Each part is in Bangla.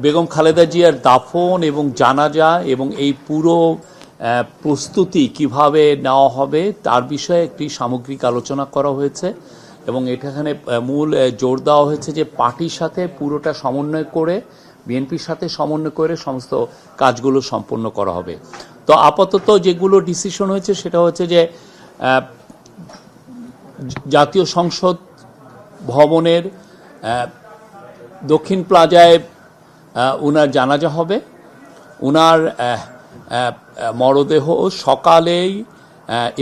বেগম খালেদা জিয়ার দাফন এবং জানাজা এবং এই পুরো প্রস্তুতি কিভাবে নেওয়া হবে তার বিষয়ে একটি সামগ্রিক আলোচনা করা হয়েছে এবং এখানে মূল জোর দেওয়া হয়েছে যে পার্টির সাথে পুরোটা সমন্বয় করে বিএনপির সাথে সমন্বয় করে সমস্ত কাজগুলো সম্পন্ন করা হবে। তো আপাতত যেগুলো ডিসিশন হয়েছে সেটা হচ্ছে যে জাতীয় সংসদ ভবনের দক্ষিণ প্লাজায় উনার জানাজা হবে। উনার মরদেহ সকালেই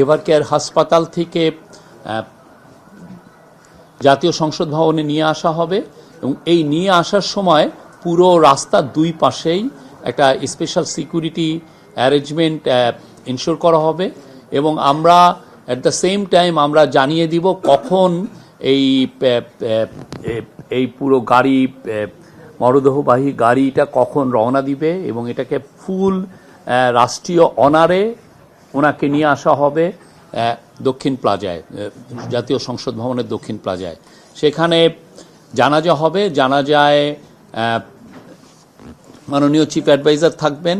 এভারকেয়ার হাসপাতাল থেকে জাতীয় সংসদ ভবনে নিয়ে আসা হবে এবং এই নিয়ে আসার সময় পুরো রাস্তার দুই পাশেই একটা স্পেশাল সিকিউরিটি অ্যারেঞ্জমেন্ট ইনশিওর করা হবে এবং আমরা অ্যাট দ্য সেম টাইম আমরা জানিয়ে দিব কখন এই পুরো গাড়ি মরদেহবাহী গাড়িটা কখন রওনা দিবে এবং এটাকে ফুল রাষ্ট্রীয় অনারে ওনাকে নিয়ে আসা হবে দক্ষিণ প্লাজায়, জাতীয় সংসদ ভবনের দক্ষিণ প্লাজায়। সেখানে জানাজা হবে। জানাজায় মাননীয় চিফ অ্যাডভাইজার থাকবেন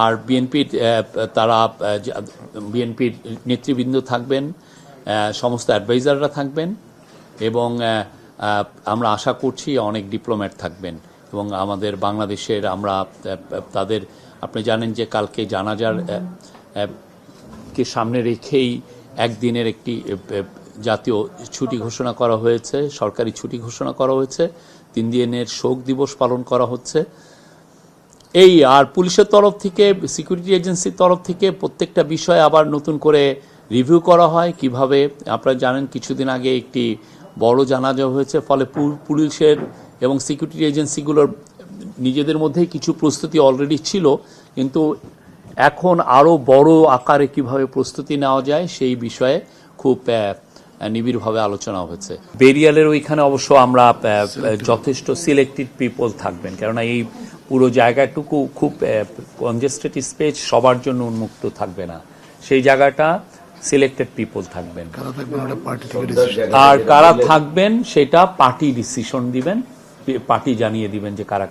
আর বিএনপির নেতৃবৃন্দ থাকবেন, সমস্ত অ্যাডভাইজাররা থাকবেন এবং আমরা আশা করছি অনেক ডিপ্লোম্যাট থাকবেন এবং আমাদের বাংলাদেশের তাদের আপনি জানেন যে কালকে জানাজার কে সামনে রেখেই একদিনের একটি জাতীয় ছুটি ঘোষণা করা হয়েছে, সরকারি ছুটি ঘোষণা করা হয়েছে, 3 দিনের শোক দিবস পালন করা হচ্ছে। আর পুলিশের তরফ থেকে, সিকিউরিটি এজেন্সির তরফ থেকে প্রত্যেকটা বিষয় আবার নতুন করে রিভিউ করা হয়। কিভাবে আপনারা জানেন কিছুদিন আগে একটি বড় জানাজা হয়েছে, ফলে পুলিশের এবং সিকিউরিটি এজেন্সিগুলোর নিজেদের মধ্যেই কিছু প্রস্তুতি অলরেডি ছিল, কিন্তু এখন আরও বড় আকারে কিভাবে প্রস্তুতি নেওয়া যায় সেই বিষয়ে খুব নিবিড়ভাবে আলোচনা হয়েছে। বেরিয়ালের ওইখানে অবশ্য আমরা যথেষ্ট সিলেক্টেড পিপল থাকবেন, কেননা এই পুরো জায়গাটুকু খুব কনজেস্টেড স্পেস, সবার জন্য উন্মুক্ত থাকবে না। সেই জায়গাটা সিলেক্টেড পিপল থাকবেন, আর কারা থাকবেন সেটা পার্টি ডিসিশন দিবেন, পার্টি জানিয়ে দিবেন যে কারা